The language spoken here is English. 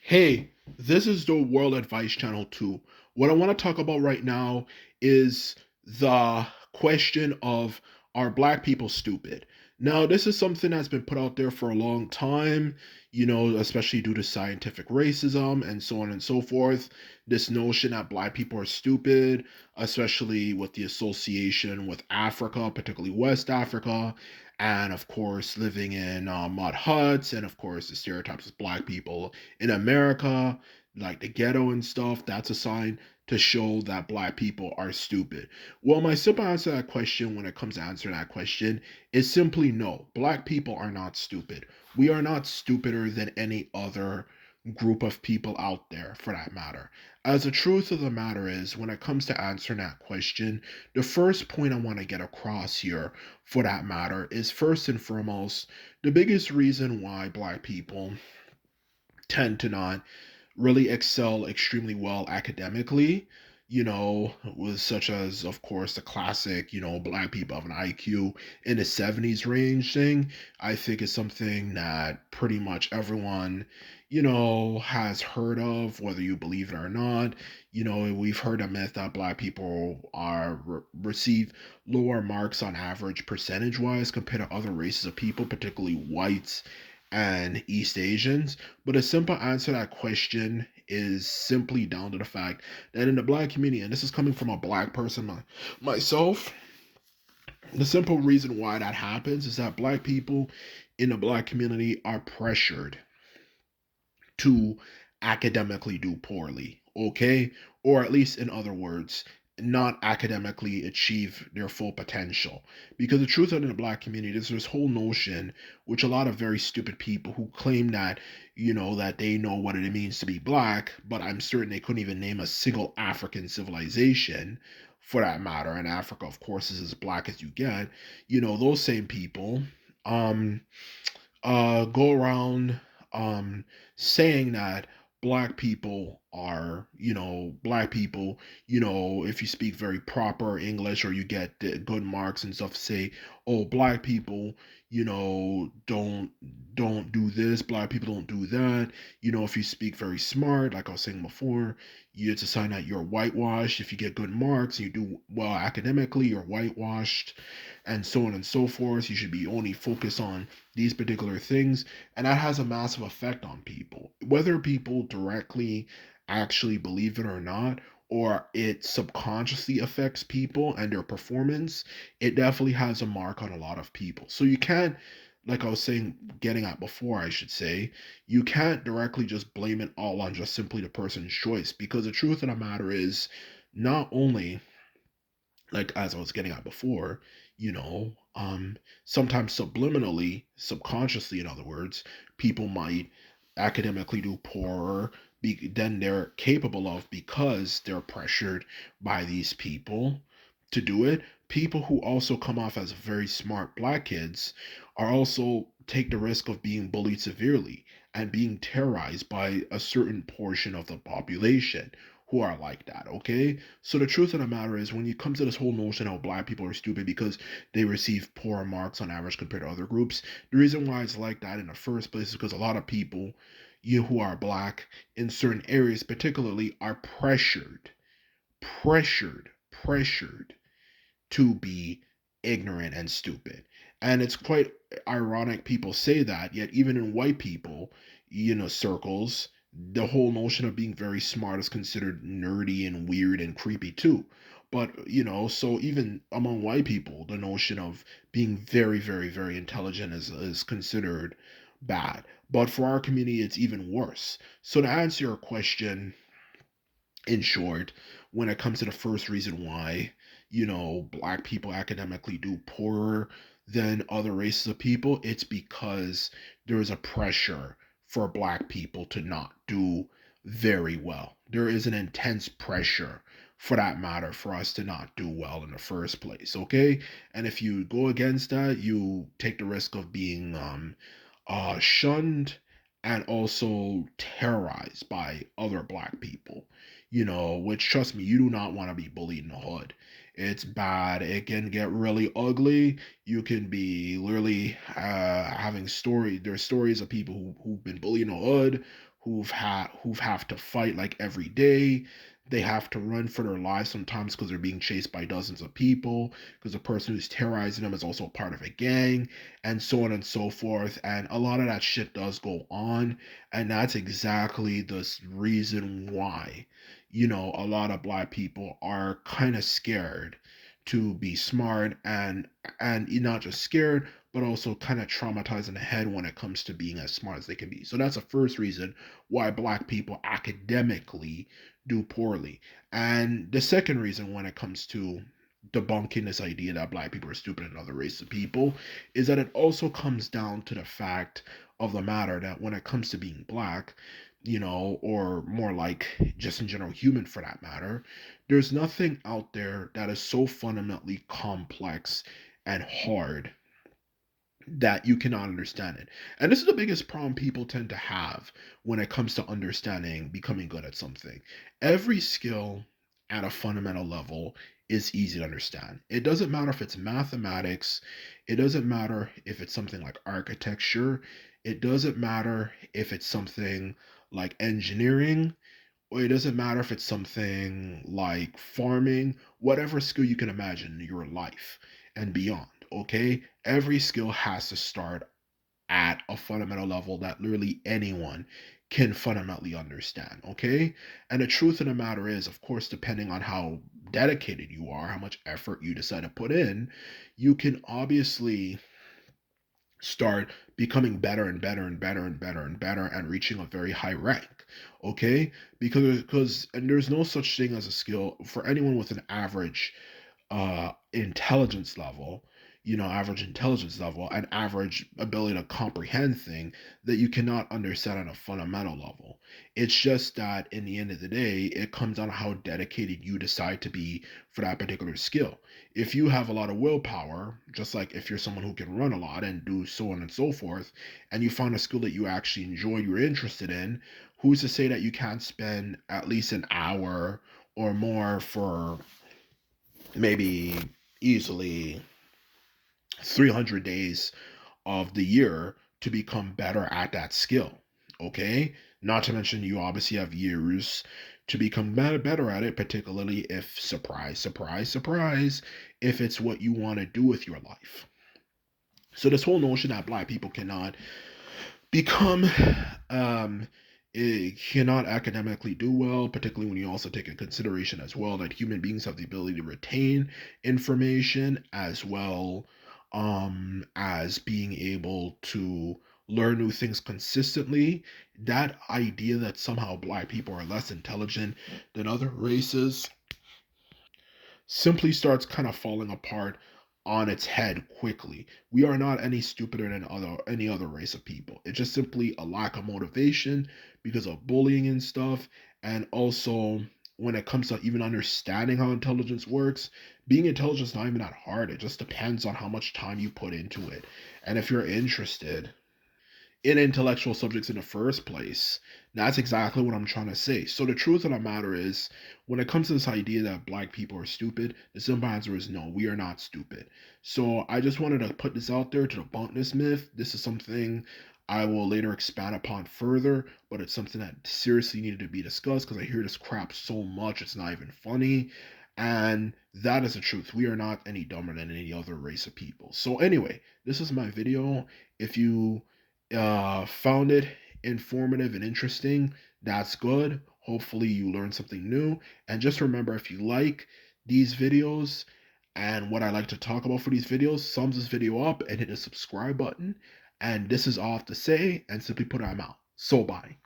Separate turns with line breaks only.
Hey, this is the World Advice Channel 2. What I want to talk about right now is the question of, are black people stupid? Now, this is something that's been put out there for a long time, especially due to scientific racism and so on and so forth. This notion that black people are stupid, especially with the association with Africa, particularly West Africa, and of course, living in mud huts, and of course, the stereotypes of black people in America, like the ghetto and stuff. That's a sign to show that black people are stupid. Well, my simple answer to that question, when it comes to answering that question, is simply no. Black people are not stupid. We are not stupider than any other group of people out there, for that matter. As the truth of the matter is, when it comes to answering that question, the first point I want to get across here, for that matter, is first and foremost, the biggest reason why black people tend to not really excel extremely well academically, with such as, of course, the classic, black people have an IQ in the 70s range thing. I think is something that pretty much everyone, has heard of, whether you believe it or not. We've heard a myth that black people receive lower marks on average percentage wise compared to other races of people, particularly whites and East Asians. But a simple answer to that question is simply down to the fact that in the black community, and this is coming from a black person myself, the simple reason why that happens is that black people in the black community are pressured to academically do poorly, okay? Or at least, in other words, not academically achieve their full potential. Because the truth of the black community is this whole notion, which a lot of very stupid people who claim that, that they know what it means to be black, but I'm certain they couldn't even name a single African civilization for that matter. And Africa, of course, is as black as you get. Those same people um go around saying that black people, if you speak very proper English or you get good marks and stuff, say, oh, black people, don't do this, black people don't do that. If you speak very smart, like I was saying before, it's a sign that you're whitewashed. If you get good marks, you do well academically, you're whitewashed, and so on and so forth. You should be only focused on these particular things, and that has a massive effect on people, whether people directly actually believe it or not, or it subconsciously affects people and their performance. It definitely has a mark on a lot of people. So you can't, like I was saying, getting at before, I should say, you can't directly just blame it all on just simply the person's choice, because the truth of the matter is, not only, like as I was getting at before, sometimes subliminally, subconsciously, in other words, people might academically do poorer than they're capable of because they're pressured by these people to do it. People who also come off as very smart black kids are also take the risk of being bullied severely and being terrorized by a certain portion of the population who are like that, okay? So the truth of the matter is, when it comes to this whole notion of black people are stupid because they receive poor marks on average compared to other groups, the reason why it's like that in the first place is because a lot of people, who are black in certain areas particularly, are pressured to be ignorant and stupid. And it's quite ironic people say that, yet even in white people, circles, the whole notion of being very smart is considered nerdy and weird and creepy too. But, so even among white people, the notion of being very, very, very intelligent is considered bad. But for our community, it's even worse. So to answer your question, in short, when it comes to the first reason why, black people academically do poorer than other races of people, it's because there is a pressure for black people to not do very well. There is an intense pressure, for that matter, for us to not do well in the first place, okay? And if you go against that, you take the risk of being shunned and also terrorized by other black people, which, trust me, you do not want to be bullied in the hood. It's bad. It can get really ugly. You can be literally having there's stories of people who've been bullied in the hood, who've have to fight like every day. They have to run for their lives sometimes because they're being chased by dozens of people, because the person who's terrorizing them is also part of a gang, and so on and so forth. And a lot of that shit does go on, and that's exactly the reason why, a lot of black people are kind of scared to be smart, and you're not just scared, but also kind of traumatized in the head when it comes to being as smart as they can be. So that's the first reason why black people academically do poorly. And the second reason when it comes to debunking this idea that black people are stupid and other races of people is that it also comes down to the fact of the matter that when it comes to being black, or more like just in general human for that matter, there's nothing out there that is so fundamentally complex and hard that you cannot understand it. And this is the biggest problem people tend to have when it comes to understanding becoming good at something. Every skill at a fundamental level is easy to understand. It doesn't matter if it's mathematics, it doesn't matter if it's something like architecture, it doesn't matter if it's something like engineering, or it doesn't matter if it's something like farming, whatever skill you can imagine in your life and beyond, okay? Every skill has to start at a fundamental level that literally anyone can fundamentally understand, okay? And the truth of the matter is, of course, depending on how dedicated you are, how much effort you decide to put in, you can obviously start becoming better and better and better and better and better and reaching a very high rank, okay? Because and there's no such thing as a skill for anyone with an average intelligence level, average intelligence level and average ability to comprehend thing that you cannot understand on a fundamental level. It's just that in the end of the day, it comes down to how dedicated you decide to be for that particular skill. If you have a lot of willpower, just like if you're someone who can run a lot and do so on and so forth, and you find a skill that you actually enjoy, you're interested in, who's to say that you can't spend at least an hour or more for maybe easily 300 days of the year to become better at that skill. Okay? Not to mention, you obviously have years to become better at it, particularly if, surprise, surprise, surprise, if it's what you want to do with your life. So, this whole notion that black people cannot become cannot academically do well, particularly when you also take in consideration as well that human beings have the ability to retain information as well as being able to learn new things consistently. That idea that somehow black people are less intelligent than other races simply starts kind of falling apart on its head quickly. We are not any stupider than any other race of people. It's just simply a lack of motivation because of bullying and stuff. And also when it comes to even understanding how intelligence works, being intelligent is not even that hard. It just depends on how much time you put into it. And if you're interested in intellectual subjects in the first place. That's exactly what I'm trying to say. So the truth of the matter is, when it comes to this idea that black people are stupid, the simple answer is no, we are not stupid. So I just wanted to put this out there to debunk this myth. This is something I will later expand upon further, but it's something that seriously needed to be discussed because I hear this crap so much it's not even funny. And that is the truth. We are not any dumber than any other race of people. So anyway, this is my video. If you found it informative and interesting, that's good. Hopefully, you learned something new. And just remember, if you like these videos and what I like to talk about for these videos, thumbs this video up and hit the subscribe button. And this is all I have to say, and simply put, I'm out. So, bye.